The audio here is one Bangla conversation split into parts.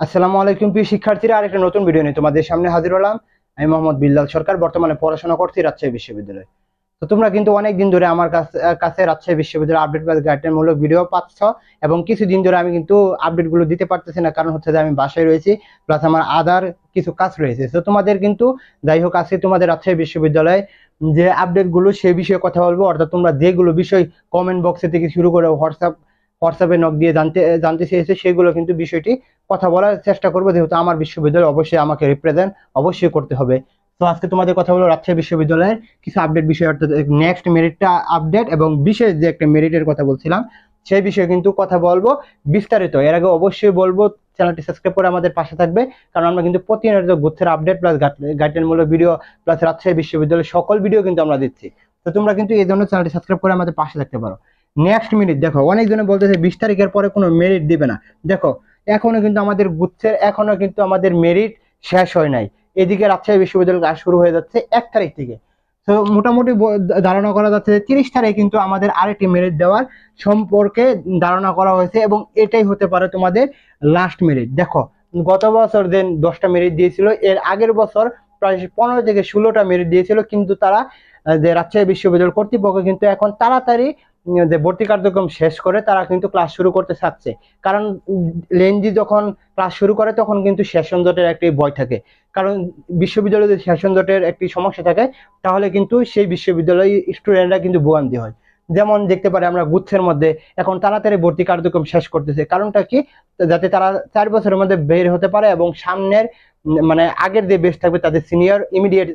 আসসালামু আলাইকুম প্রিয় শিক্ষার্থীরা, আরেকটা নতুন ভিডিও নিয়ে তোমাদের সামনে হাজির হলাম। আমি মোহাম্মদ বিল্লাল সরকার, বর্তমানে পড়াশোনা করছি রাজশাহী বিশ্ববিদ্যালয়ে। তো তোমরা কিন্তু অনেক দিন ধরে আমার কাছে রাজশাহী বিশ্ববিদ্যালয়ের আপডেট বা গাইডলাইন মূলক ভিডিও পাচ্ছ, এবং কিছুদিন ধরে আমি কিন্তু আপডেটগুলো দিতে পারতেছি না, কারণ হচ্ছে যে আমি বাসায় রয়েছি, প্লাস আমার আদার কিছু কাজ রয়েছে। তো তোমাদের কিন্তু যাই হোক, আজকে তোমাদের রাজশাহী বিশ্ববিদ্যালয়ে যে আপডেটগুলো সেই বিষয়ে কথা বলবো, অর্থাৎ তোমরা যেগুলো বিষয় কমেন্ট বক্সে থেকে শুরু করে হোয়াটসঅ্যাপে নক দিয়ে জানতে চেয়েছে, সেগুলো কিন্তু বিষয়টি কথা বলার চেষ্টা করবো, যেহেতু আমার বিশ্ববিদ্যালয় অবশ্যই আমাকে রিপ্রেজেন্ট অবশ্যই করতে হবে। তো আজকে তোমাদের কথা হলো রাজশাহী বিশ্ববিদ্যালয়ের কিছু আপডেট বিষয়, অর্থাৎ নেক্সট মেরিটটা আপডেট এবং বিশেষ যে একটা মেরিটের কথা বলছিলাম সেই বিষয়ে কিন্তু কথা বলবো বিস্তারিত। এর আগে অবশ্যই বলবো চ্যানেলটি সাবস্ক্রাইব করে আমাদের পাশে থাকবে, কারণ আমরা কিন্তু প্রতিনিয়ত গুচ্ছের আপডেট প্লাস গাইডলাইনমূলক ভিডিও প্লাস রাজশাহী বিশ্ববিদ্যালয়ের সকল ভিডিও কিন্তু আমরা দিচ্ছি। তো তোমরা কিন্তু এই জন্য চ্যানেলটি সাবস্ক্রাইব করে আমাদের পাশে থাকতে পারো। নেক্সট মেরিট দেখো, অনেকজনে বলতেছে 20 তারিখের পরে কোনো মেরিট দিবে না। দেখো, এখনো কিন্তু আমাদের মেরিট শেষ হয় নাই। এদিকে রাজশাহী বিশ্ববিদ্যালয় ক্লাস শুরু হয়ে যাচ্ছে 1 তারিখ থেকে। তো মোটামুটি ধারণা করা যাচ্ছে 30 তারিখে কিন্তু আমাদের আরেকটি মেরিট দেওয়ার সম্পর্কে ধারণা করা হয়েছে, এবং এটাই হতে পারে তোমাদের লাস্ট মেরিট। দেখো, গত বছর দেন 10টা মেরিট দিয়েছিল, এর আগের বছর প্রায় 15 থেকে 16টা মেরিট দিয়েছিল, কিন্তু তারা যে রাজশাহী বিশ্ববিদ্যালয় কর্তৃপক্ষ কিন্তু এখন তাড়াতাড়ি যে ভর্তি কার্যক্রম শেষ করে তারা কিন্তু ক্লাস শুরু করতে চাচ্ছে। কারণ লেনজি যখন ক্লাস শুরু করে তখন কিন্তু সেশন জটের একটি ভয় থাকে, কারণ বিশ্ববিদ্যালয়ে যদি সেশন জটের একটি সমস্যা থাকে তাহলে কিন্তু সেই বিশ্ববিদ্যালয় স্টুডেন্টরা কিন্তু ভোগান্তি হয়। যেমন দেখতে পারে আমরা গুচ্ছের মধ্যে এখন তাড়াতাড়ি ভর্তি কার্যক্রম শেষ করতেছে, কারণটা কি? যাতে তারা 4 বছরের মধ্যে বের হতে পারে এবং সামনের মানে আগের যে বেস থাকবে তাদের সিনিয়র ইমিডিয়েট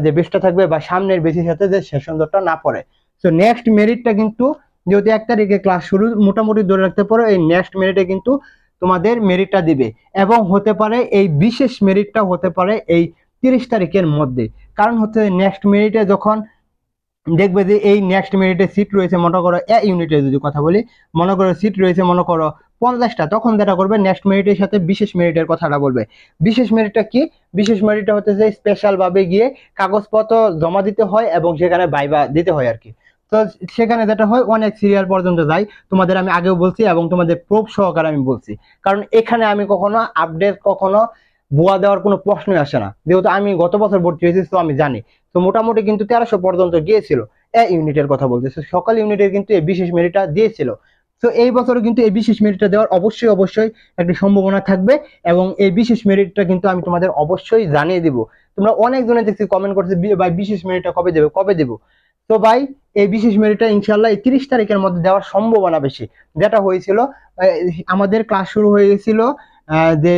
যে বেসটা থাকবে বা সামনের বেসের সাথে যে সেশন জটটা না পড়ে। তো নেক্সট মেরিটটা কিন্তু যেহেতু 1 তারিখে ক্লাস শুরু, মোটামুটি ধরে রাখতে পারো এই নেক্সট মেরিটে কিন্তু তোমাদের মেরিটটা দিবে, এবং হতে পারে এই বিশেষ মেরিটটা হতে পারে এই 30 তারিখের মধ্যে। কারণ হচ্ছে নেক্সট মেরিটে যখন দেখবে যে এই নেক্সট মেরিটে সিট রয়েছে, মনে করো এ ইউনিটে যদি কথা বলি, মনে করো সিট রয়েছে মনে করো 50টা, তখন যেটা করবে নেক্সট মেরিটের সাথে বিশেষ মেরিটের কথাটা বলবে। বিশেষ মেরিটটা কি? বিশেষ মেরিটটা হচ্ছে যে স্পেশাল ভাবে গিয়ে কাগজপত্র জমা দিতে হয় এবং সেখানে ভাইবা দিতে হয় আর কি। তো সেখানে যেটা হয় অনেক সিরিয়াল পর্যন্ত যায়, তোমাদের আমি আগেও বলছি এবং তোমাদের প্রুফ সহকারে আমি বলছি, কারণ এখানে আমি কখনো আপডেট কখনো ভুয়া দেওয়ার কোনো প্রশ্নই আসে না, যেহেতু আমি গত বছর ভর্তি হয়েছি তো আমি জানি। তো মোটামুটি কিন্তু 1300 পর্যন্ত গিয়েছিল এ ইউনিটের কথা বলতেছে, সকল ইউনিটের কিন্তু এই বিশেষ মেরিটটা দিয়েছিল। তো এই বছর কিন্তু এই বিশেষ মেরিটটা দেওয়ার অবশ্যই অবশ্যই একটা সম্ভাবনা থাকবে, এবং এই বিশেষ মেরিটটা কিন্তু আমি তোমাদের অবশ্যই জানিয়ে দিব। তোমরা অনেকজনে দেখছি কমেন্ট করছে ভাই বিশেষ মেরিটটা কবে দেবে কবে দেবো। তো ভাই, এই বিশেষ মেরিটটা ইনশাল্লাহ এই 30 তারিখের মধ্যে দেওয়ার সম্ভাবনা বেশি। যেটা হয়েছিল আমাদের ক্লাস শুরু হয়ে গেছিল যে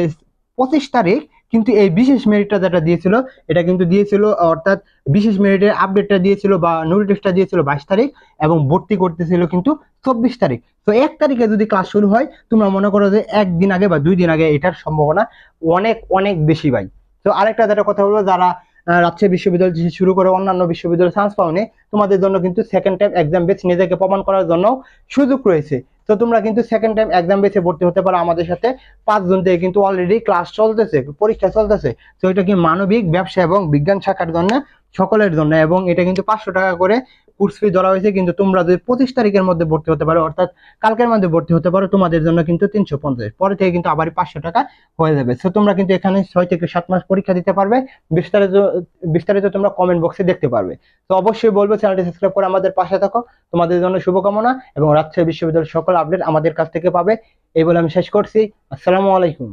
25 তারিখ, কিন্তু এই বিশেষ মেরিটটা যেটা দিয়েছিল এটা কিন্তু দিয়েছিল, অর্থাৎ বিশেষ মেরিটের আপডেটটা দিয়েছিল বা নোটিশটা দিয়েছিল 22 তারিখ, এবং ভর্তি করতেছিল কিন্তু 24 তারিখ। তো 1 তারিখে যদি ক্লাস শুরু হয়, তোমরা মনে করো যে 1 দিন আগে বা 2 দিন আগে এটার সম্ভাবনা অনেক অনেক বেশি ভাই। তো আরেকটা যেটা কথা বলবো, যারা রাজশাহী বিশ্ববিদ্যালয় থেকে শুরু করে অন্যান্য বিশ্ববিদ্যালয়ে চান্স পাওনি, তোমাদের জন্য কিন্তু সেকেন্ড টাইম এক্সাম বেচ নিজেকে প্রমাণ করার জন্য সুযোগ রয়েছে। তো তোমরা কিন্তু সেকেন্ড টাইম এক্সাম বেচে ভর্তি হতে পারো আমাদের সাথে। 5 জুন থেকে কিন্তু অলরেডি ক্লাস চলতেছে, পরীক্ষা চলতেছে। তো এটা কি মানবিক, ব্যবসা এবং বিজ্ঞান শাখার জন্য সকলের জন্য, এবং এটা কিন্তু 500 টাকা করে কোর্স ফি ধরা হয়েছে। কিন্তু তোমরা যদি 25 তারিখের মধ্যে ভর্তি হতে পারো, অর্থাৎ কালকের মধ্যে ভর্তি হতে পারো, তোমাদের জন্য কিন্তু 350, পরে থেকে কিন্তু আবার 500 টাকা হয়ে যাবে। তো তোমরা কিন্তু এখানে 6 থেকে 7 মাস পরীক্ষা দিতে পারবে। বিস্তারিত বিস্তারিত তোমরা কমেন্ট বক্সে দেখতে পারবে। তো অবশ্যই বলবো চ্যানেলটি সাবস্ক্রাইব করে আমাদের পাশে থাকো। তোমাদের জন্য শুভকামনা, এবং রাজশাহী বিশ্ববিদ্যালয়ের সকল আপডেট আমাদের কাছ থেকে পাবে। এই বলে আমি শেষ করছি। আসসালামু আলাইকুম।